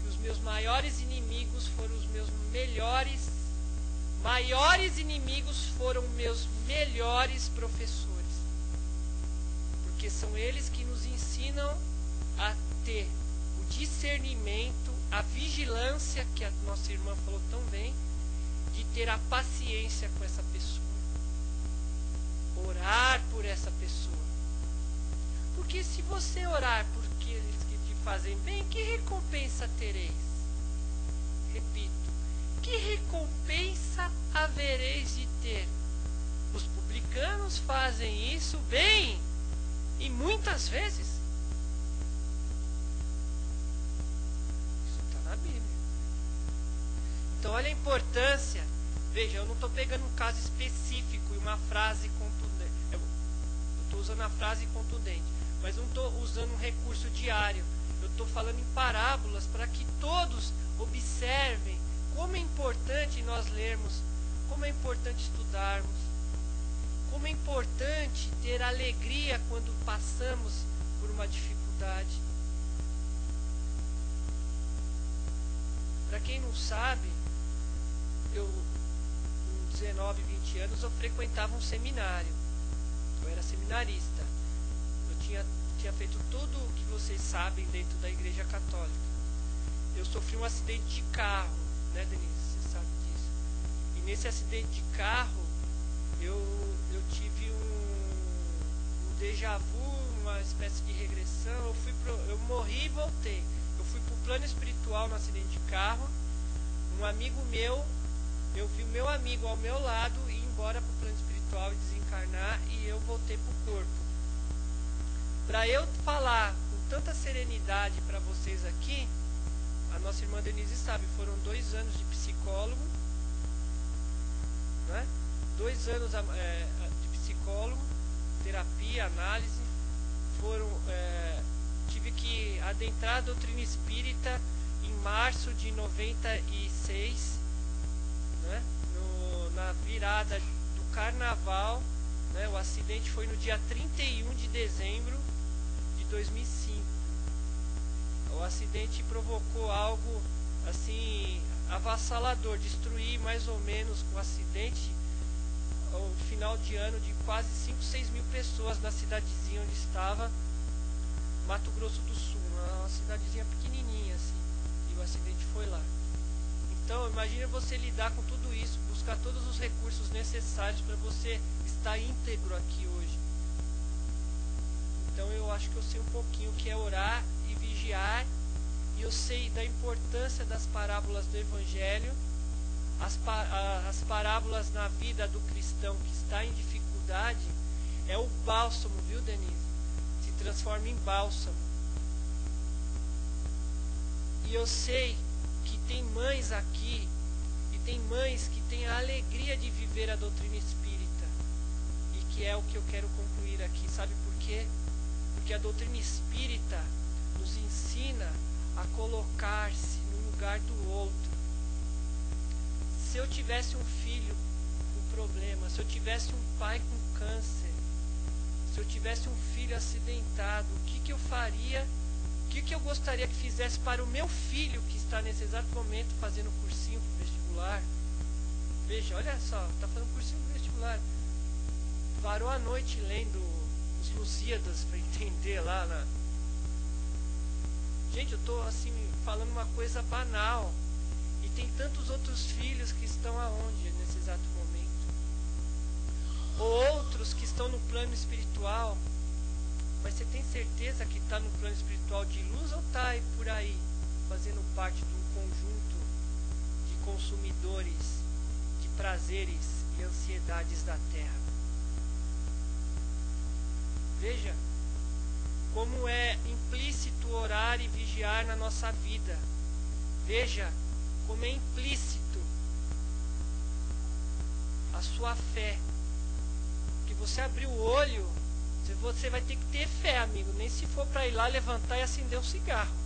Que os meus maiores inimigos foram os meus maiores inimigos foram meus melhores professores. Porque são eles que nos ensinam a ter o discernimento, a vigilância, que a nossa irmã falou tão bem, de ter a paciência com essa pessoa. Orar por essa pessoa. Porque se você orar por aqueles que te fazem bem, que recompensa tereis? Repito, que recompensa havereis de ter? Os publicanos fazem isso bem, e muitas vezes. Isso está na Bíblia. Então olha a importância. Veja, eu não estou pegando um caso específico e uma frase contundente. Eu estou usando a frase contundente, mas não estou usando um recurso diário. Eu estou falando em parábolas para que todos observem como é importante nós lermos, como é importante estudarmos, como é importante ter alegria quando passamos por uma dificuldade. Para quem não sabe, eu, com 19, 20 anos, eu frequentava um seminário. Eu era seminarista. Eu tinha feito tudo o que vocês sabem dentro da Igreja Católica. Eu sofri um acidente de carro, né, Denise? Você sabe disso. E nesse acidente de carro, eu tive um déjà vu, uma espécie de regressão. Eu morri e voltei. Eu fui para o plano espiritual no acidente de carro. Um amigo meu, eu vi o meu amigo ao meu lado ir embora para o plano espiritual e desencarnar, e eu voltei para o corpo. Para eu falar com tanta serenidade para vocês aqui, a nossa irmã Denise sabe, foram 2 anos de psicólogo, né? 2 anos de psicólogo, terapia, análise. Tive que adentrar a doutrina espírita em março de 96, né? Na virada do carnaval, né? O acidente foi no dia 31 de dezembro de 2005. O acidente provocou algo assim avassalador, destruir mais ou menos com o acidente ao final de ano de quase 5, 6 mil pessoas na cidadezinha onde estava, Mato Grosso do Sul, uma cidadezinha pequenininha assim, e o acidente foi lá. Então imagine você lidar com tudo isso, buscar todos os recursos necessários para você estar íntegro aqui hoje. Então eu acho que eu sei um pouquinho o que é orar e vigiar, e eu sei da importância das parábolas do Evangelho. As parábolas na vida do cristão que está em dificuldade é o bálsamo, viu, Denise? Se transforma em bálsamo. E eu sei que tem mães aqui, e tem mães que têm a alegria de viver a doutrina espírita, e que é o que eu quero concluir aqui. Sabe por quê? Porque a doutrina espírita nos ensina a colocar-se no lugar do outro. Se eu tivesse um filho com problema, se eu tivesse um pai com câncer, se eu tivesse um filho acidentado, o que eu faria? O que eu gostaria que fizesse para o meu filho que está nesse exato momento fazendo cursinho pro vestibular? Veja, olha só, está fazendo cursinho pro vestibular. Varou a noite lendo os Lusíadas para entender lá na... Gente, eu estou assim falando uma coisa banal. E tem tantos outros filhos que estão aonde nesse exato momento? Ou outros que estão no plano espiritual. Mas você tem certeza que está no plano espiritual de luz, ou está aí por aí, fazendo parte de um conjunto de consumidores de prazeres e ansiedades da terra? Veja como é implícito orar e vigiar na nossa vida. Veja como é implícito a sua fé. Que você abrir o olho, você vai ter que ter fé, amigo. Nem se for para ir lá levantar e acender um cigarro.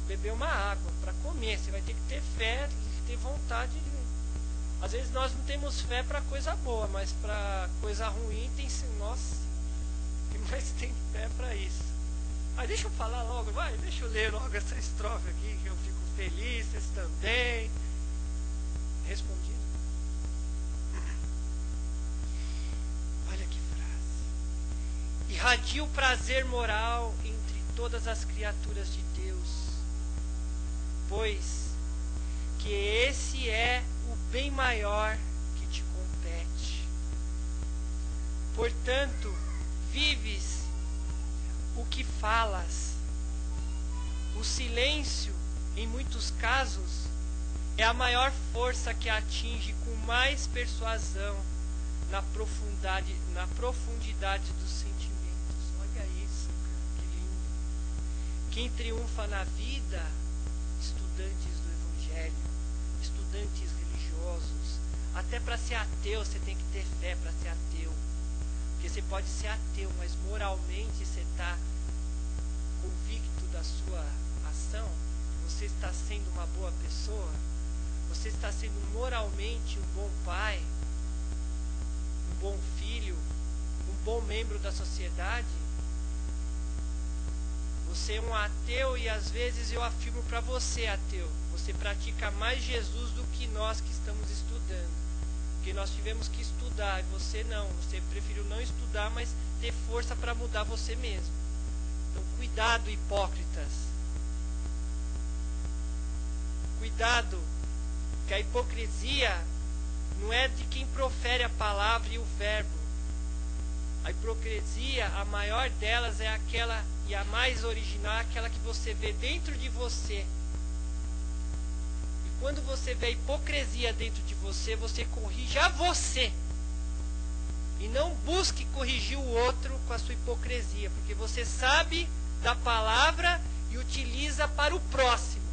Beber uma água para comer, você vai ter que ter fé, ter vontade de... Às vezes nós não temos fé para coisa boa, mas para coisa ruim tem... Nossa, quem mais tem fé para isso? Mas deixa eu falar logo, deixa eu ler logo essa estrofe aqui, que eu fico feliz, vocês também. Respondido? Olha que frase. irradia o prazer moral entre todas as criaturas de Deus, pois que esse é o bem maior que te compete. Portanto, vives o que falas. O silêncio, em muitos casos, é a maior força que atinge com mais persuasão na profundidade dos sentimentos. Olha isso, cara, que lindo. Quem triunfa na vida, estudantes do Evangelho, estudantes religiosos, até para ser ateu você tem que ter fé para ser ateu. Porque você pode ser ateu, mas moralmente você está convicto da sua ação, você está sendo uma boa pessoa, você está sendo moralmente um bom pai, um bom filho, um bom membro da sociedade. Você é um ateu e às vezes eu afirmo para você, ateu, você pratica mais Jesus do que nós que estamos estudando. Porque nós tivemos que estudar e você não, você preferiu não estudar, mas ter força para mudar você mesmo. Então cuidado, hipócritas. Cuidado, que a hipocrisia não é de quem profere a palavra e o verbo. A hipocrisia, a maior delas é aquela, e a mais original, aquela que você vê dentro de você. E quando você vê a hipocrisia dentro de você, você corrige a você. E não busque corrigir o outro com a sua hipocrisia, porque você sabe da palavra e utiliza para o próximo.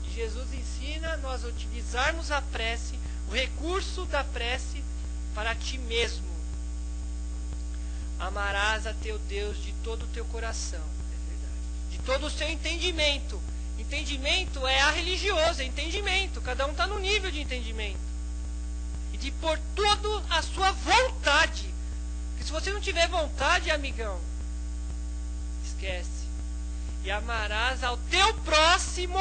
E Jesus ensina nós a utilizarmos a prece, o recurso da prece, para ti mesmo. Amarás a teu Deus de todo o teu coração, é verdade, de todo o seu entendimento. Entendimento é a religioso, é entendimento. Cada um está no nível de entendimento. E de por toda a sua vontade. Porque se você não tiver vontade, amigão, esquece. E amarás ao teu próximo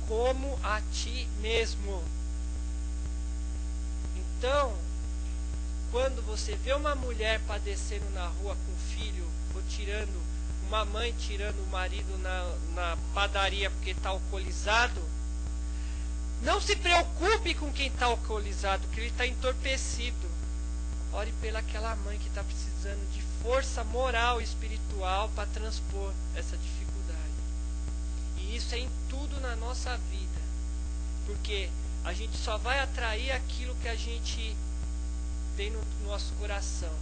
como a ti mesmo. Então, quando você vê uma mulher padecendo na rua com o filho, ou uma mãe tirando o marido na padaria porque está alcoolizado, não se preocupe com quem está alcoolizado, que ele está entorpecido. Ore pelaquela mãe que está precisando de força moral e espiritual para transpor essa dificuldade. E isso é em tudo na nossa vida, porque a gente só vai atrair aquilo que a gente tem no nosso coração.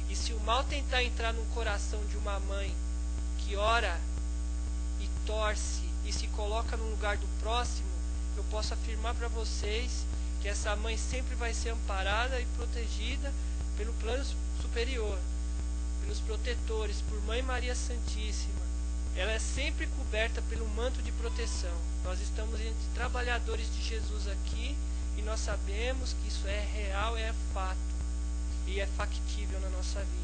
E se o mal tentar entrar no coração de uma mãe que ora e torce e se coloca no lugar do próximo, eu posso afirmar para vocês que essa mãe sempre vai ser amparada e protegida pelo plano superior, pelos protetores, por Mãe Maria Santíssima. Ela é sempre coberta pelo manto de proteção. Nós estamos entre trabalhadores de Jesus aqui e nós sabemos que isso é real, é fato e é factível na nossa vida.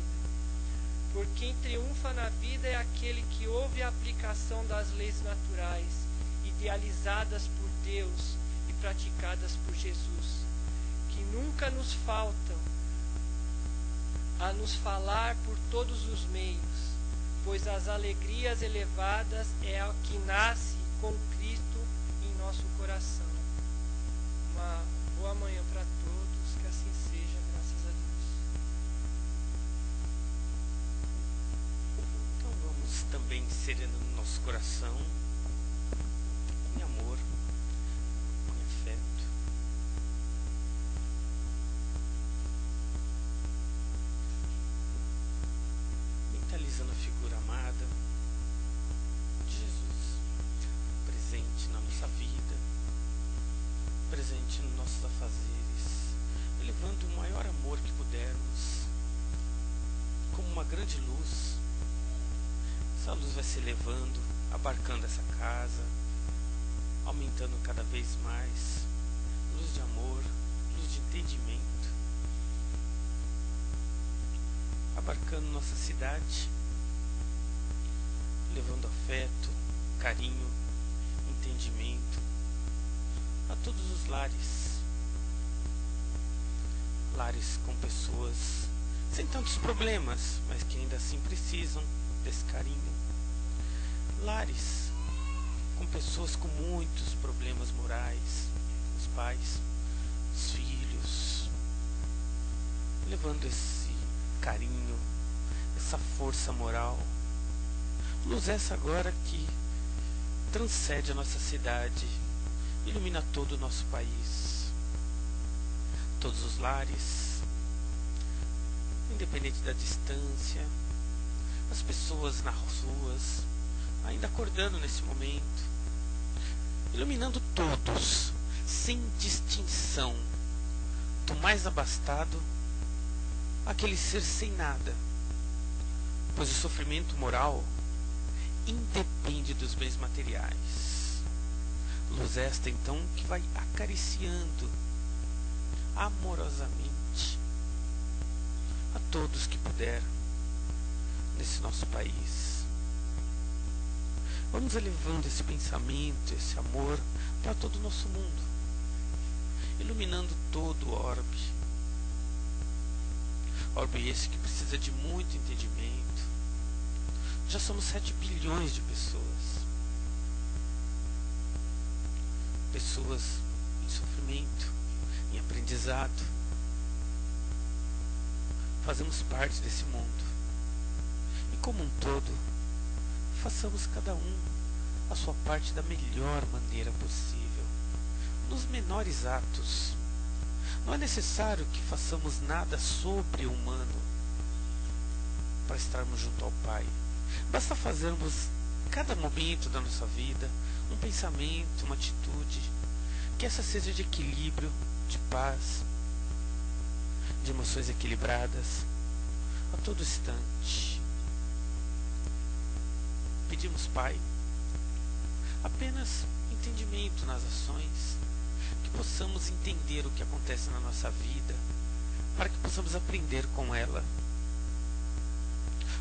Porque quem triunfa na vida é aquele que ouve a aplicação das leis naturais, idealizadas por Deus e praticadas por Jesus, que nunca nos faltam a nos falar por todos os meios, pois as alegrias elevadas é a que nasce com Cristo em nosso coração. Uma boa manhã para todos, que assim seja, graças a Deus. Então vamos também serenando no nosso coração, em amor, em afeto. Mentalizando a figura amada de Jesus, presente na nossa vida, presente nos nossos afazeres, elevando o maior amor que pudermos, como uma grande luz. Essa luz vai se elevando, abarcando essa casa, aumentando cada vez mais, luz de amor, luz de entendimento, abarcando nossa cidade, levando afeto, carinho, entendimento a todos os lares com pessoas sem tantos problemas, mas que ainda assim precisam desse carinho. Lares com pessoas com muitos problemas morais, os pais, os filhos, levando esse carinho, essa força moral. Luz essa agora que transcende a nossa cidade, ilumina todo o nosso país, todos os lares, independente da distância, as pessoas nas ruas, ainda acordando nesse momento, iluminando todos, sem distinção, do mais abastado àquele ser sem nada, pois o sofrimento moral independe dos bens materiais. Luz esta então que vai acariciando amorosamente a todos que puder nesse nosso país. Vamos elevando esse pensamento, esse amor para todo o nosso mundo, iluminando todo o orbe. Orbe esse que precisa de muito entendimento. Já somos 7 bilhões de pessoas. Pessoas em sofrimento, em aprendizado. Fazemos parte desse mundo. E como um todo, façamos cada um a sua parte da melhor maneira possível, nos menores atos. Não é necessário que façamos nada sobre-humano para estarmos junto ao Pai. Basta fazermos cada momento da nossa vida um pensamento, uma atitude, que essa seja de equilíbrio, de paz, de emoções equilibradas a todo instante. Pedimos, Pai, apenas entendimento nas ações, que possamos entender o que acontece na nossa vida, para que possamos aprender com ela,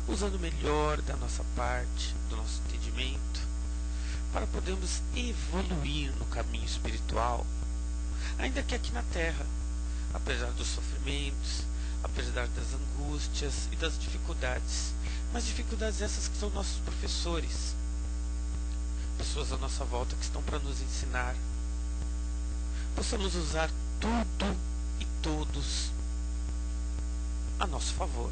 usando o melhor da nossa parte, do nosso entendimento, para podermos evoluir no caminho espiritual, ainda que aqui na Terra, apesar dos sofrimentos, apesar das angústias e das dificuldades, mas dificuldades essas que são nossos professores, pessoas à nossa volta que estão para nos ensinar, possamos usar tudo e todos a nosso favor,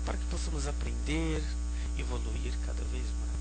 para que possamos aprender, evoluir cada vez mais.